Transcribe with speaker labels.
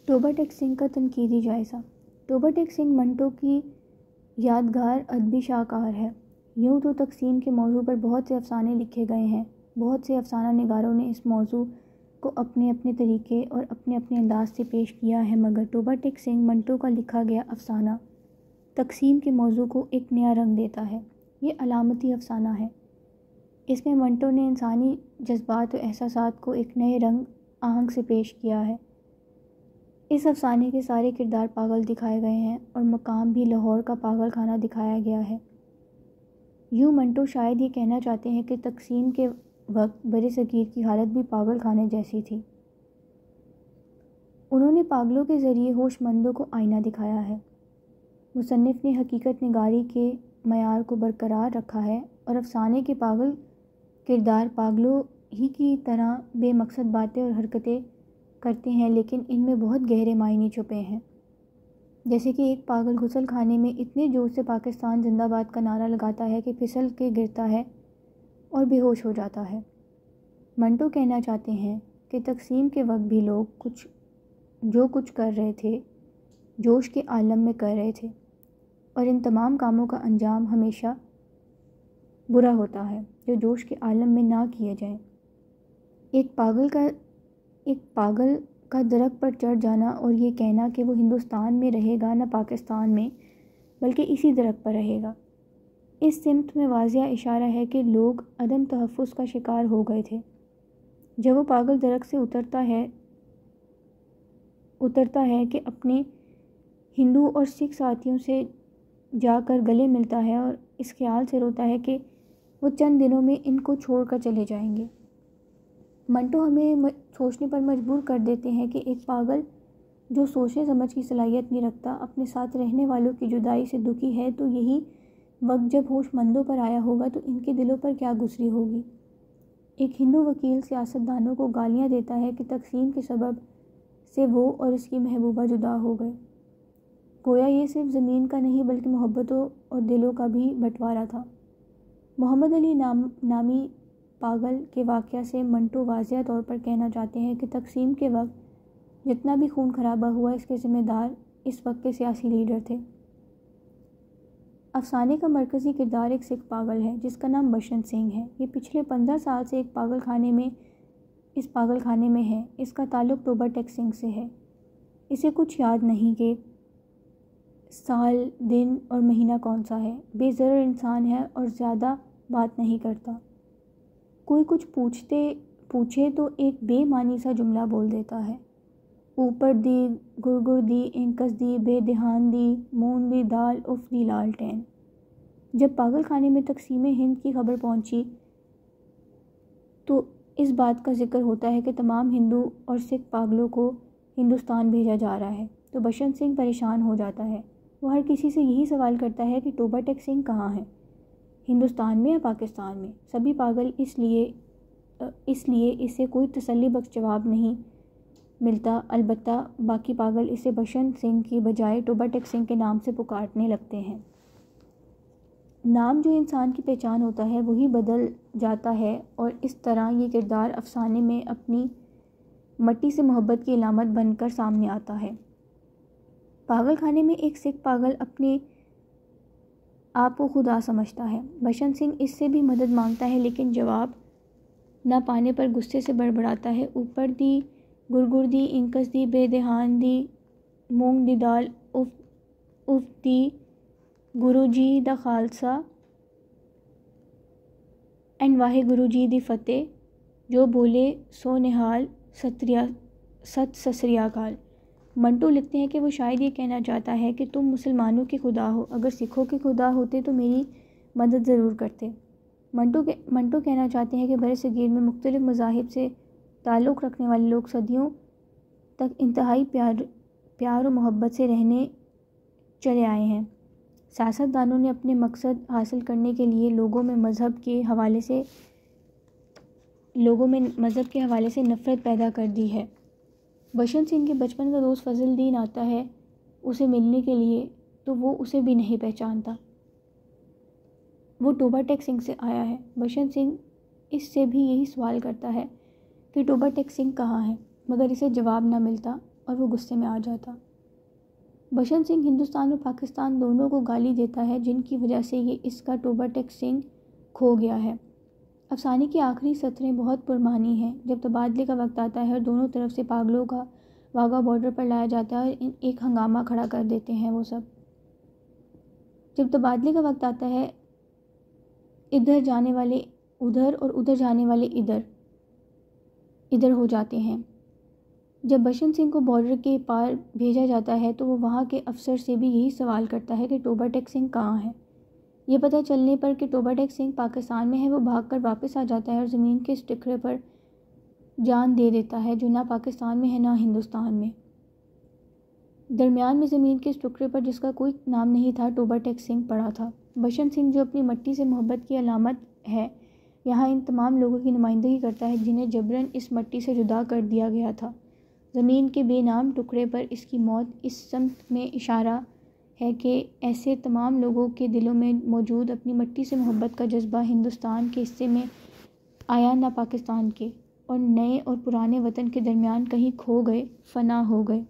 Speaker 1: Toba take Singh का तनकीदी जायज़ा। Toba take Singh Manto की यादगार अदबी शाहकार है। यूँ तो तकसीम के मौजू पर बहुत से अफसाने लिखे गए हैं। बहुत से अफसाना निगारों ने इस मौजू को अपने अपने तरीके और अपने अपने अंदाज से पेश किया है, मगर टोबा टेक सिंह मंटो का लिखा गया अफसाना तकसीम के मौजू को एक नया रंग देता है। ये अलामती अफसाना है। इसमें मंटो ने इंसानी जज्बात और एहसासात को एक नए रंग आहंग से पेश किया है। इस अफसाने के सारे किरदार पागल दिखाए गए हैं और मकाम भी लाहौर का पागल खाना दिखाया गया है। यूँ मंटो शायद ये कहना चाहते हैं कि तकसीम के वक्त बरे सगीर की हालत भी पागल खाने जैसी थी। उन्होंने पागलों के ज़रिए होशमंदों को आईना दिखाया है। मुसन्निफ़ ने हकीकत निगारी के मयार को बरकरार रखा है और अफसाने के पागल किरदार पागलों ही की तरह बेमकसद बातें और हरकतें करते हैं, लेकिन इनमें बहुत गहरे मायने छुपे हैं। जैसे कि एक पागल गुसल खाने में इतने जोर से पाकिस्तान जिंदाबाद का नारा लगाता है कि फिसल के गिरता है और बेहोश हो जाता है। मंटो कहना चाहते हैं कि तकसीम के वक्त भी लोग जो कुछ कर रहे थे जोश के आलम में कर रहे थे, और इन तमाम कामों का अंजाम हमेशा बुरा होता है जो जोश के आलम में ना किए जाएं। एक पागल का दरख्त पर चढ़ जाना और ये कहना कि वो हिंदुस्तान में रहेगा ना पाकिस्तान में, बल्कि इसी दरख्त पर रहेगा, इस सिमत में वाज़िया इशारा है कि लोग अदम तहफ़्फ़ुज़ का शिकार हो गए थे। जब वो पागल दरख्त से उतरता है कि अपने हिंदू और सिख साथियों से जाकर गले मिलता है और इस ख्याल से रोता है कि वो चंद दिनों में इनको छोड़कर चले जाएंगे। मंटो हमें सोचने पर मजबूर कर देते हैं कि एक पागल जो सोचने समझ की सलाहियत नहीं रखता अपने साथ रहने वालों की जुदाई से दुखी है, तो यही वक्त जब होशमंदों पर आया होगा तो इनके दिलों पर क्या गुजरी होगी। एक हिंदू वकील सियासतदानों को गालियां देता है कि तकसीम के सबब से वो और इसकी महबूबा जुदा हो गए। गोया ये सिर्फ ज़मीन का नहीं बल्कि मोहब्बतों और दिलों का भी बंटवारा था। मोहम्मद अली नामी पागल के वाक़या से मंटो वाज़िया तौर पर कहना चाहते हैं कि तकसीम के वक्त जितना भी खून खराबा हुआ इसके ज़िम्मेदार इस वक्त के सियासी लीडर थे। अफसाने का मरकज़ी किरदार एक सिख पागल है जिसका नाम बसंत सिंह है। ये पिछले 15 साल से इस पागल खाने में है। इसका ताल्लुक़ टोबा टेक सिंह से है। इसे कुछ याद नहीं कि साल, दिन और महीना कौन सा है। बेज़र इंसान है और ज़्यादा बात नहीं करता। कोई कुछ पूछे तो एक बेमानी सा जुमला बोल देता है। ऊपर दी, गुरगुर दी, इंकस दी, बेदहान दी, मून दी दाल, उफ दी लालटेन। जब पागल खाने में तकसीम हिंद की खबर पहुंची तो इस बात का जिक्र होता है कि तमाम हिंदू और सिख पागलों को हिंदुस्तान भेजा जा रहा है, तो बसंत सिंह परेशान हो जाता है। वो हर किसी से यही सवाल करता है कि टोबा टेक सिंह कहाँ है, हिंदुस्तान में या पाकिस्तान में। सभी पागल इसलिए इसे कोई तसल्ली बख्श जवाब नहीं मिलता। अलबत्ता बाकी पागल इसे बसंत सिंह की बजाय टोबा टेक सिंह के नाम से पुकारने लगते हैं। नाम जो इंसान की पहचान होता है वही बदल जाता है, और इस तरह ये किरदार अफसाने में अपनी मट्टी से मोहब्बत की अलामत बनकर सामने आता है। पागल खाने में एक सिख पागल अपने आप को खुदा समझता है। बसंत सिंह इससे भी मदद मांगता है, लेकिन जवाब ना पाने पर गुस्से से बड़बड़ाता है। ऊपर दी, गुरगुर दी, इंकस दी, बेदहान दी, मूंग दी दाल, उफ दी, गुरुजी दा खालसा एंड वाहे गुरुजी दी फतेह। जो बोले सो निहाल, सत ससरी अकाल। मंटो लिखते हैं कि वो शायद ये कहना चाहता है कि तुम मुसलमानों के खुदा हो, अगर सिखों के खुदा होते तो मेरी मदद ज़रूर करते। मंटो कहना चाहते हैं कि बरे सगीर में मुख्तलिफ मज़ाहिब से ताल्लुक़ रखने वाले लोग सदियों तक इंतहाई प्यार और मोहब्बत से रहने चले आए हैं। सियासतदानों ने अपने मकसद हासिल करने के लिए लोगों में मज़हब के हवाले से नफ़रत पैदा कर दी है। बसंत सिंह के बचपन का दोस्त फजलुद्दीन आता है उसे मिलने के लिए, तो वो उसे भी नहीं पहचानता। वो टोबा टेक सिंह से आया है। बसंत सिंह इससे भी यही सवाल करता है कि टोबा टेक सिंह कहाँ है, मगर इसे जवाब ना मिलता। اور وہ غصے میں آ جاتا۔ بشن سنگھ ہندوستان اور پاکستان دونوں کو گالی دیتا ہے، جن کی وجہ سے یہ اس کا ٹوبہ ٹیک سنگھ کھو گیا ہے۔ افسانے کی آخری سطریں بہت پرمعنی ہیں۔ جب تبادلے کا وقت آتا ہے اور دونوں طرف سے پاگلوں کا واغا بارڈر پر لایا جاتا ہے اور ایک ہنگامہ کھڑا کر دیتے ہیں وہ سب۔ جب تبادلے کا وقت آتا ہے، ادھر جانے والے ادھر اور ادھر جانے والے ادھر ہو جاتے ہیں۔ جب بشن سنگھ کو بارڈر کے پار بھیجا جاتا ہے تو وہ وہاں کے افسر سے بھی یہی سوال کرتا ہے کہ ٹوبہ ٹیک سنگھ کہاں ہے۔ یہ پتہ چلنے پر کہ ٹوبہ ٹیک سنگھ پاکستان میں ہے، وہ بھاگ کر واپس آ جاتا ہے اور زمین کے اس ٹکڑے پر جان دے دیتا ہے جو نہ پاکستان میں ہے نہ ہندوستان میں۔ درمیان میں زمین کے اس ٹکڑے پر، جس کا کوئی نام نہیں تھا، ٹوبہ ٹیک سنگھ پڑا تھا۔ بشن سنگھ، جو اپنی مٹی سے محبت کی علامت ہے، یہاں ان تمام لوگوں کی نمائندگی کرتا ہے جنہیں جبراً اس مٹی سے جدا کر دیا گیا تھا۔ زمین کے بے نام ٹکڑے پر اس کی موت اس سمت میں اشارہ ہے کہ ایسے تمام لوگوں کے دلوں میں موجود اپنی مٹی سے محبت کا جذبہ ہندوستان کے حصے میں آیا، نہ پاکستان کے، اور نئے اور پرانے وطن کے درمیان کہیں کھو گئے، فنا ہو گئے۔